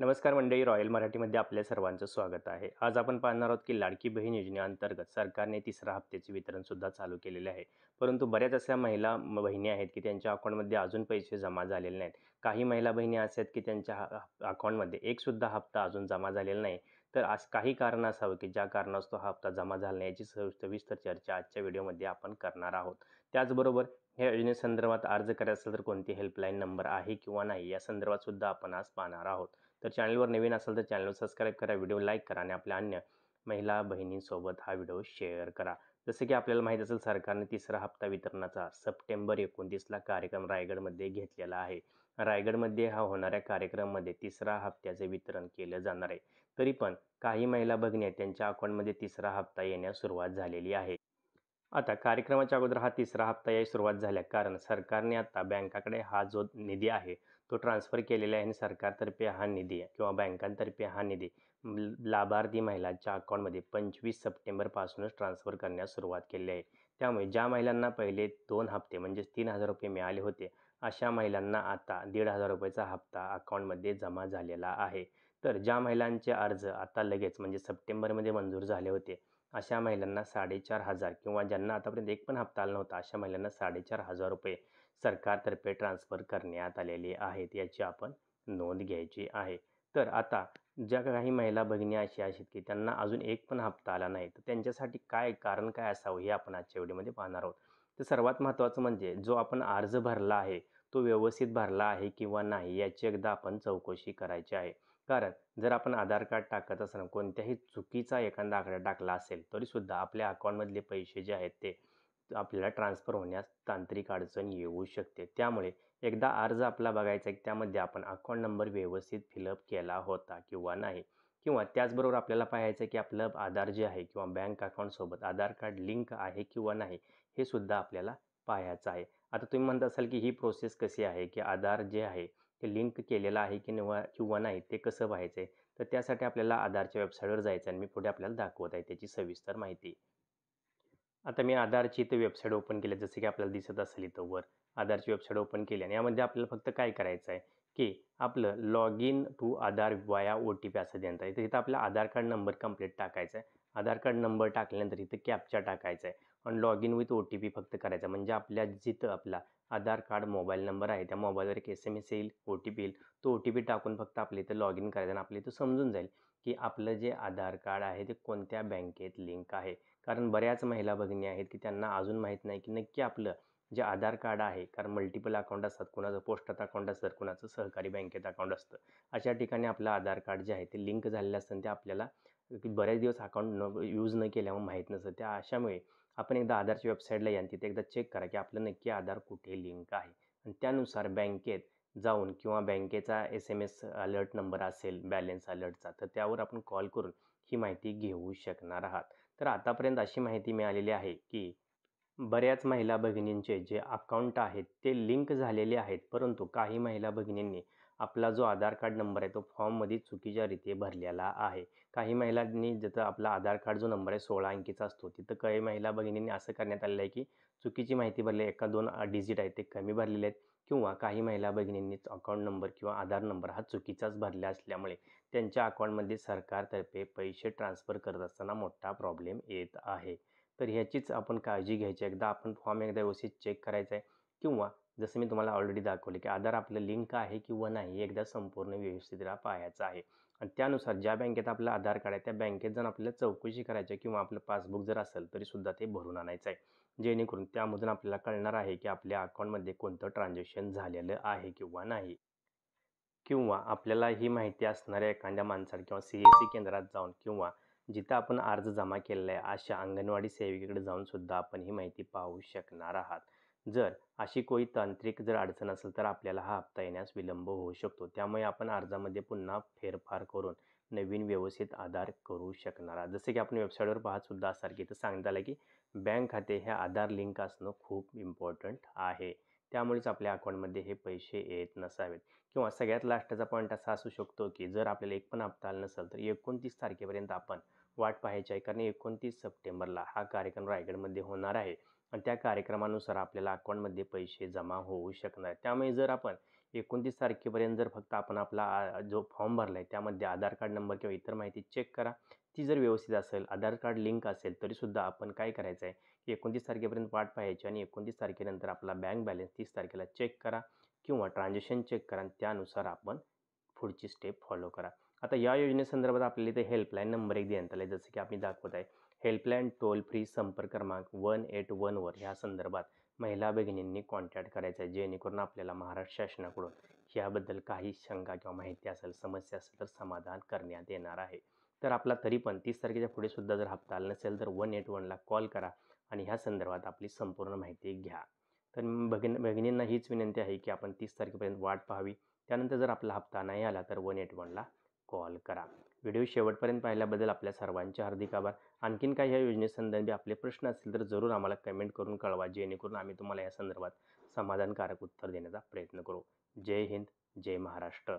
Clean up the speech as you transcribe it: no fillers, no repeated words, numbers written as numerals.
नमस्कार मंडळी, रॉयल मराठीमध्ये आपल्या सर्वांचं स्वागत आहे. आज आपण पाहणार आहोत की लाडकी बहीण योजनेअंतर्गत सरकारने तिसऱ्या हप्त्याचे वितरण सुद्धा चालू केलेले आहे. परंतु बऱ्याच अशा महिला बहिणी आहेत की त्यांच्या अकाउंटमध्ये अजून पैसे जमा झालेले नाहीत. काही महिला बहिणी अशा आहेत की त्यांच्या अकाउंटमध्ये एक सुद्धा हप्ता अजून जमा झालेला नाही. तर आज काही कारण असावं की ज्या कारणास्तव हा हप्ता जमा झाला नाही याची सविस्तर चर्चा आजच्या व्हिडिओमध्ये आपण करणार आहोत. त्याचबरोबर ह्या योजनेसंदर्भात अर्ज करायचा असेल तर कोणती हेल्पलाईन नंबर आहे किंवा नाही या संदर्भात सुद्धा आपण आज पाहणार आहोत. तर चॅनलवर नवीन असाल तर चॅनल सबस्क्राईब करा, व्हिडिओ लाईक करा आणि आपल्या अन्य महिला बहिणींसोबत हा व्हिडिओ शेअर करा. जसं की आपल्याला माहीत असेल, सरकारने तिसरा हप्ता वितरणाचा सप्टेंबर 29ला कार्यक्रम रायगडमध्ये घेतलेला आहे. रायगडमध्ये हा होणाऱ्या कार्यक्रमामध्ये तिसरा हप्त्याचे वितरण केलं जाणार आहे. तरी पण काही महिला भगिनी आहेत त्यांच्या अकाउंटमध्ये तिसरा हप्ता येण्यास सुरुवात झालेली आहे. आता कार्यक्रमाच्या अगोदर हा तिसरा हप्ता यायला सुरुवात झाल्या कारण सरकारने आता बँकाकडे हा जो निधी आहे तो ट्रान्सफर केलेला आहे आणि सरकारतर्फे हा निधी किंवा बँकांतर्फे हा निधी लाभार्थी महिलांच्या अकाउंटमध्ये 25 सप्टेंबरपासूनच ट्रान्सफर करण्यास सुरुवात केली आहे. त्यामुळे ज्या महिलांना पहिले 2 हप्ते म्हणजेच 3,000 रुपये मिळाले होते अशा महिलांना आता 1,500 रुपयाचा हप्ता अकाउंटमध्ये जमा झालेला आहे. तर ज्या महिलांचे अर्ज आता लगेच म्हणजे सप्टेंबरमध्ये मंजूर झाले होते अशा महिलांना 4,500 किंवा ज्यांना आतापर्यंत एक पण हप्ता आला नव्हता अशा महिलांना 4,500 रुपये सरकारतर्फे ट्रान्सफर करण्यात आलेले आहेत, याची आपण नोंद घ्यायची आहे. तर आता ज्या काही महिला भगिनी अशा आहेत की त्यांना अजून एक पण हप्ता आला नाही, तर त्यांच्यासाठी काय कारण काय असावं हे आपण आजच्या व्हिडिओमध्ये पाहणार आहोत. तर सर्वात महत्त्वाचं म्हणजे जो आपण अर्ज भरला आहे तो व्यवस्थित भरला आहे किंवा नाही याची एकदा आपण चौकशी करायची आहे. कारण जर आपण आधार कार्ड टाकत असताना कोणत्याही चुकीचा एखादा आकडा टाकला असेल तरीसुद्धा आपल्या अकाउंटमधले पैसे जे आहेत ते आपल्याला ट्रान्सफर होण्यास तांत्रिक अडचण येऊ शकते. त्यामुळे एकदा अर्ज आपला बघायचा आहे की त्यामध्ये आपण अकाउंट नंबर व्यवस्थित फिलअप केला होता किंवा नाही, किंवा त्याचबरोबर आपल्याला पाहायचं आहे की आपलं आधार जे आहे किंवा बँक अकाउंटसोबत आधार कार्ड लिंक आहे किंवा नाही हे सुद्धा आपल्याला पाहायचं आहे. आता तुम्ही म्हणत असाल की ही प्रोसेस कशी आहे की आधार जे आहे ते लिंक केलेलं आहे की किंवा नाही ते कसं पाहायचं आहे. तर त्यासाठी आपल्याला आधारच्या वेबसाईटवर जायचं आणि मी पुढे आपल्याला दाखवत आहे त्याची सविस्तर माहिती. आता मी आधारची इथं वेबसाईट ओपन केली जसं की आपल्याला दिसत असेल इथं वर आधारची वेबसाईट ओपन केली आणि यामध्ये आपल्याला फक्त काय करायचं आहे की आपलं लॉग इन टू आधार वाया OTP असं देण्यात आहे. तर इथं आपला आधार कार्ड नंबर कंप्लीट टाकायचा आहे. आधार कार्ड नंबर टाकल्यानंतर इथं कॅप्चा टाकायचा आहे आणि लॉग इन विथ OTP फक्त करायचा म्हणजे आपल्या जिथं आपला आधार कार्ड मोबाईल नंबर आहे त्या मोबाईलवर एक SMS येईल, OTP येईल. तो OTP टाकून फक्त आपल्या इथं लॉग इन करायचं आणि आपल्या इथं समजून जाईल की आपलं जे आधार कार्ड आहे ते कोणत्या बँकेत लिंक आहे. कारण बऱ्याच महिला भगिनी आहेत की त्यांना अजून माहीत नाही की नक्की आपलं जे आधार कार्ड आहे, कारण मल्टिपल अकाउंट असतात, कुणाचं पोस्टात अकाउंट असतं, कुणाचं सहकारी बँकेत अकाउंट असतं. अशा ठिकाणी आपलं आधार कार्ड जे आहे ते लिंक झालेलं असतं आणि ते आपल्याला बरेच दिवस अकाउंट यूज न केल्यामुळे माहीत नसतं. त्या अशामुळे आपण एकदा आधारच्या वेबसाईटला या आणि तिथे एकदा चेक करा की आपलं नक्की आधार कुठे लिंक आहे आणि त्यानुसार बँकेत जाऊन किंवा बँकेचा SMS अलर्ट नंबर असेल बॅलन्स अलर्टचा तर त्यावर आपण कॉल करून ही माहिती घेऊ शकणार आहात. तर आतापर्यंत अशी माहिती मिळालेली आहे की बऱ्याच महिला भगिनींचे जे अकाउंट आहेत ते लिंक झालेले आहेत, परंतु काही महिला भगिनींनी आपला जो आधार कार्ड नंबर आहे तो फॉर्ममध्ये चुकीच्या रीती भरलेला आहे. काही महिलांनी जिथं आपला आधार कार्ड जो नंबर आहे 16 अंकीचा असतो तिथं काही महिला भगिनींनी असं करण्यात आलेलं आहे की चुकीची माहिती भरली, 1-2 डिजिट आहेत ते कमी भरलेले आहेत किंवा काही महिला भगिनींनीच अकाउंट नंबर किंवा आधार नंबर हा चुकीचाच भरला असल्यामुळे त्यांच्या अकाउंटमध्ये सरकारतर्फे पैसे ट्रान्सफर करत असताना मोठा प्रॉब्लेम येत आहे. तर ह्याचीच आपण काळजी घ्यायची. एकदा आपण फॉर्म एकदा व्यवस्थित चेक करायचा आहे किंवा जसं मी तुम्हाला ऑलरेडी दाखवले की आधार आपलं लिंक आहे किंवा नाही हे एकदा संपूर्ण व्यवस्थितरित्या पाहायचं आहे आणि त्यानुसार ज्या बँकेत आपलं आधार कार्ड आहे त्या बँकेत जाऊन आपल्याला चौकशी करायची किंवा आपलं पासबुक जर असेल तरीसुद्धा ते भरून आणायचं आहे. जेणेकरून त्यामधून आपल्याला कळणार आहे की आपल्या अकाउंटमध्ये कोणतं ट्रान्झॅक्शन झालेलं आहे किंवा नाही. किंवा आपल्याला ही माहिती असणाऱ्या एखाद्या माणसाला किंवा CSC केंद्रात जाऊन किंवा जिथं आपण अर्ज जमा केलेला आहे अशा अंगणवाडी सेविकेकडे जाऊन सुद्धा आपण ही माहिती पाहू शकणार आहात. जर अशी कोणी तांत्रिक जर अडचण असेल तर आपल्याला हा हप्ता येण्यास विलंब होऊ शकतो. त्यामुळे आपण अर्जामध्ये पुन्हा फेरफार करून नवीन व्यवस्थित आधार करू शकणार आहात. जसं की आपण वेबसाईटवर पाहत सुद्धा असाल की इथं सांगण्यात आलं की बँक खाते हे आधार लिंक असणं खूप इम्पॉर्टंट आहे. त्यामुळेच आपल्या अकाउंटमध्ये हे पैसे येत नसावेत. किंवा सगळ्यात लास्टचा पॉईंट असा असू शकतो की जर आपल्याला एक पण हप्ता आला नसेल तर 29 तारखेपर्यंत आपण वाट पाहायची आहे, कारण 29 सप्टेंबरला हा कार्यक्रम रायगडमध्ये होणार आहे आणि त्या कार्यक्रमानुसार आपल्याला अकाउंटमध्ये पैसे जमा होऊ शकणार. त्यामुळे जर आपण 29 तारखेपर्यंत जर फक्त आपण आपला जो फॉर्म भरला आहे त्यामध्ये आधार कार्ड नंबर किंवा इतर माहिती चेक करा. ती जर व्यवस्थित असेल, आधार कार्ड लिंक असेल तरीसुद्धा आपण काय करायचं आहे की 29 तारखेपर्यंत वाट पाहायची आणि 29 तारखेनंतर आपला बँक बॅलन्स 30 तारखेला चेक करा किंवा ट्रान्झॅक्शन चेक करा आणि त्यानुसार आपण पुढची स्टेप फॉलो करा. आता या योजनेसंदर्भात आपल्याला इथे हेल्पलाईन नंबर एक देण्यात आला आहे, जसं की आम्ही दाखवत आहे. हेल्पलाईन टोल फ्री संपर्क क्रमांक 181 वर ह्या संदर्भात महिला भगिनींनी कॉन्टॅक्ट करायचा आहे, जेणेकरून आपल्याला महाराष्ट्र शासनाकडून याबद्दल काही शंका किंवा माहिती असेल, समस्या असेल तर समाधान करण्यात येणार आहे. तर आपला तरी पण 30 तारखेच्या पुढे सुद्धा जर हप्ता आला नसेल तर 181ला कॉल करा आणि ह्या संदर्भात आपली संपूर्ण माहिती घ्या. तर भगिनींना हीच विनंती आहे की आपण 30 तारखेपर्यंत वाट पाहावी. त्यानंतर जर आपला हप्ता नाही आला तर 181ला कॉल करा. व्हिडिओ शेवटपर्यंत पाहिल्याबद्दल आपल्या सर्वांचे हार्दिक आभार. आणखीन काही ह्या योजनेसंदर्भी आपले प्रश्न असतील तर जरूर आम्हाला कमेंट करून कळवा, जेणेकरून आम्ही तुम्हाला या संदर्भात समाधानकारक उत्तर देण्याचा प्रयत्न करू. जय हिंद, जय महाराष्ट्र.